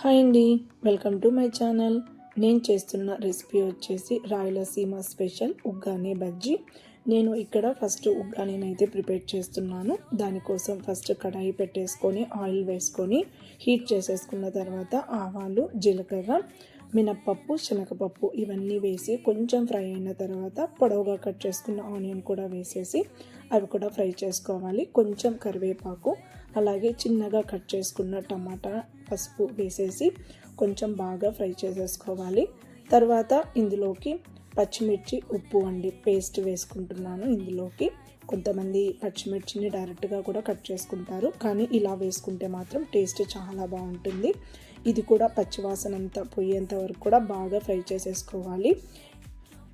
Hi అండి, welcome to my channel. నేను చేస్తున్న రెసిపీ వచ్చేసి రాయలసీమ స్పెషల్ ఉగ్గాని బజ్జీ. నేను ఇక్కడ ఫస్ట్ ఉగ్గానిని అయితే ప్రిపేర్ చేస్తున్నాను. దానికోసం ఫస్ట్ కడాయి పెట్టేసుకొని ఆయిల్ వేసుకొని హీట్ చేసేసుకున్న తర్వాత ఆవాలు, జీలకర్ర, మినప్పప్పు, శనగపప్పు ఇవన్నీ వేసి కొంచెం ఫ్రై అయిన తర్వాత పొడవుగా కట్ చేసుకున్న ఆనియన్ కూడా వేసేసి అవి కూడా ఫ్రై చేసుకోవాలి. కొంచెం కరివేపాకు, అలాగే చిన్నగా కట్ చేసుకున్న టమాటా, పసుపు వేసేసి కొంచెం బాగా ఫ్రై చేసేసుకోవాలి. తర్వాత ఇందులోకి పచ్చిమిర్చి, ఉప్పు అండి పేస్ట్ వేసుకుంటున్నాను. ఇందులోకి కొంతమంది పచ్చిమిర్చిని డైరెక్ట్గా కూడా కట్ చేసుకుంటారు, కానీ ఇలా వేసుకుంటే మాత్రం టేస్ట్ చాలా బాగుంటుంది. ఇది కూడా పచ్చివాసన అంతా పోయేంత వరకు కూడా బాగా ఫ్రై చేసేసుకోవాలి.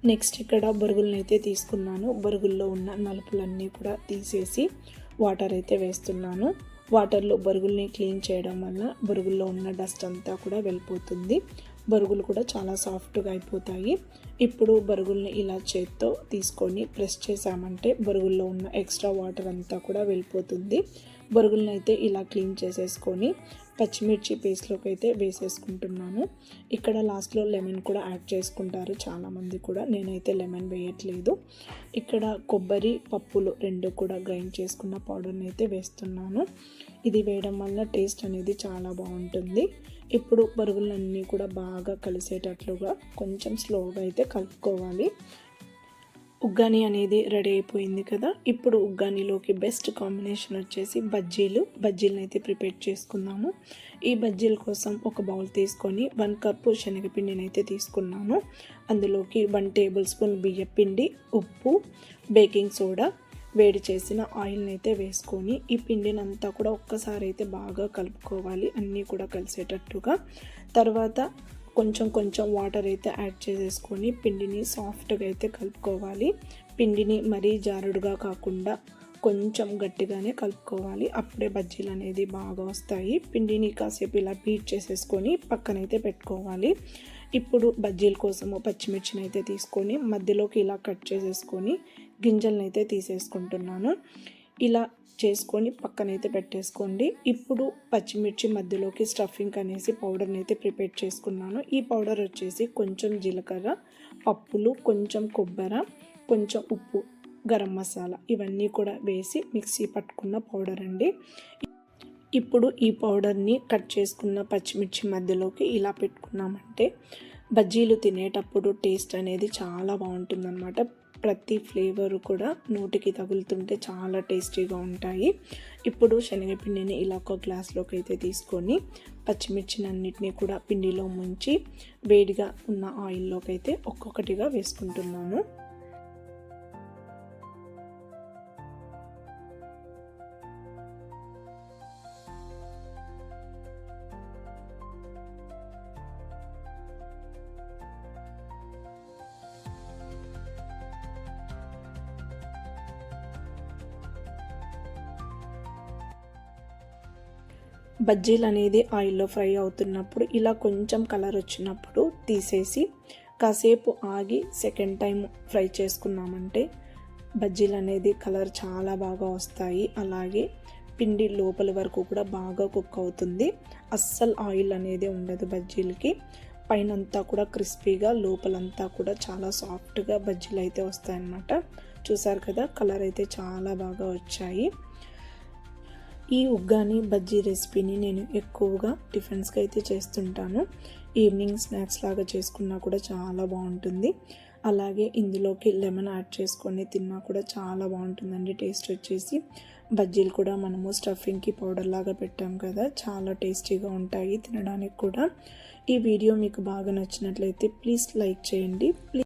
నెక్స్ట్ ఇక్కడ బొరుగులను అయితే తీసుకున్నాను. బొరుగుల్లో ఉన్న నలుపులన్నీ కూడా తీసేసి వాటర్ అయితే వేస్తున్నాను. వాటర్లో బొరుగుల్ని క్లీన్ చేయడం వల్ల బొరుగుల్లో ఉన్న డస్ట్ అంతా కూడా వెళ్ళిపోతుంది. బొరుగులు కూడా చాలా సాఫ్ట్గా అయిపోతాయి. ఇప్పుడు బొరుగుల్ని ఇలా చేత్తో తీసుకొని ప్రెస్ చేసామంటే బొరుగుల్లో ఉన్న ఎక్స్ట్రా వాటర్ అంతా కూడా వెళ్ళిపోతుంది. బొరుగుల్ని అయితే ఇలా క్లీన్ చేసేసుకొని పచ్చిమిర్చి పేస్ట్లోకి అయితే వేసేసుకుంటున్నాను. ఇక్కడ లాస్ట్లో లెమన్ కూడా యాడ్ చేసుకుంటారు చాలామంది కూడా, నేనైతే లెమన్ వేయట్లేదు. ఇక్కడ కొబ్బరి, పప్పులు రెండు కూడా గ్రైండ్ చేసుకున్న పౌడర్ని అయితే వేస్తున్నాను. ఇది వేయడం వల్ల టేస్ట్ అనేది చాలా బాగుంటుంది. ఇప్పుడు బొరుగులన్నీ కూడా బాగా కలిసేటట్లుగా కొంచెం స్లోగా అయితే కలుపుకోవాలి. ఉగ్గాని అనేది రెడీ అయిపోయింది కదా. ఇప్పుడు ఉగ్గానిలోకి బెస్ట్ కాంబినేషన్ వచ్చేసి బజ్జీలను అయితే ప్రిపేర్ చేసుకున్నాము. ఈ బజ్జీల కోసం ఒక బౌల్ తీసుకొని 1 కప్పు శనగపిండిని అయితే తీసుకున్నాను. అందులోకి 1 టేబుల్ స్పూన్ బియ్యపిండి, ఉప్పు, బేకింగ్ సోడా, వేడి చేసిన ఆయిల్ని అయితే వేసుకొని ఈ పిండిని అంతా కూడా ఒక్కసారి అయితే బాగా కలుపుకోవాలి, అన్నీ కూడా కలిసేటట్టుగా. తర్వాత కొంచెం వాటర్ అయితే యాడ్ చేసేసుకొని పిండిని సాఫ్ట్గా అయితే కలుపుకోవాలి. పిండిని మరీ జారుడుగా కాకుండా కొంచెం గట్టిగానే కలుపుకోవాలి, అప్పుడే బజ్జీలు అనేది బాగా వస్తాయి. పిండిని కాసేపు ఇలా బీట్ చేసేసుకొని పక్కనైతే పెట్టుకోవాలి. ఇప్పుడు బజ్జీల కోసము పచ్చిమిర్చిని అయితే తీసుకొని మధ్యలోకి ఇలా కట్ చేసేసుకొని గింజలను అయితే తీసేసుకుంటున్నాను. ఇలా చేసుకొని పక్కనైతే పెట్టేసుకోండి. ఇప్పుడు పచ్చిమిర్చి మధ్యలోకి స్టఫింగ్ అనేసి పౌడర్ని అయితే ప్రిపేర్ చేసుకున్నాను. ఈ పౌడర్ వచ్చేసి కొంచెం జీలకర్ర, పప్పులు, కొంచెం కొబ్బరి, కొంచెం ఉప్పు, గరం మసాలా ఇవన్నీ కూడా వేసి మిక్సీ పట్టుకున్న పౌడర్ అండి. ఇప్పుడు ఈ పౌడర్ని కట్ చేసుకున్న పచ్చిమిర్చి మధ్యలోకి ఇలా పెట్టుకున్నామంటే బజ్జీలు తినేటప్పుడు టేస్ట్ అనేది చాలా బాగుంటుందన్నమాట. ప్రతి ఫ్లేవర్ కూడా నోటికి తగులుతుంటే చాలా టేస్టీగా ఉంటాయి. ఇప్పుడు శనగపిండిని ఇలా ఒక గ్లాస్లోకి అయితే తీసుకొని పచ్చిమిర్చిని అన్నిటినీ కూడా పిండిలో ముంచి వేడిగా ఉన్న ఆయిల్లోకి అయితే ఒక్కొక్కటిగా వేసుకుంటున్నాను. బజ్జీలు అనేది ఆయిల్లో ఫ్రై అవుతున్నప్పుడు ఇలా కొంచెం కలర్ వచ్చినప్పుడు తీసేసి కాసేపు ఆగి సెకండ్ టైం ఫ్రై చేసుకున్నామంటే బజ్జీలు అనేది కలర్ చాలా బాగా వస్తాయి. అలాగే పిండి లోపల వరకు కూడా బాగా కుక్ అవుతుంది. అస్సలు ఆయిల్ అనేది ఉండదు బజ్జీలకి. పైనంతా కూడా క్రిస్పీగా, లోపలంతా కూడా చాలా సాఫ్ట్గా బజ్జీలు అయితే వస్తాయన్నమాట. చూసారు కదా, కలర్ అయితే చాలా బాగా వచ్చాయి. ఈ ఉగ్గాని బజ్జీ రెసిపీని నేను ఎక్కువగా టిఫిన్స్కి అయితే చేస్తుంటాను. ఈవినింగ్ స్నాక్స్ లాగా చేసుకున్నా కూడా చాలా బాగుంటుంది. అలాగే ఇందులోకి లెమన్ యాడ్ చేసుకొని తిన్నా కూడా చాలా బాగుంటుందండి టేస్ట్ వచ్చేసి. బజ్జీలు కూడా మనము స్టఫింగ్కి పౌడర్ లాగా పెట్టాం కదా, చాలా టేస్టీగా ఉంటాయి తినడానికి కూడా. ఈ వీడియో మీకు బాగా నచ్చినట్లయితే ప్లీజ్ లైక్ చేయండి.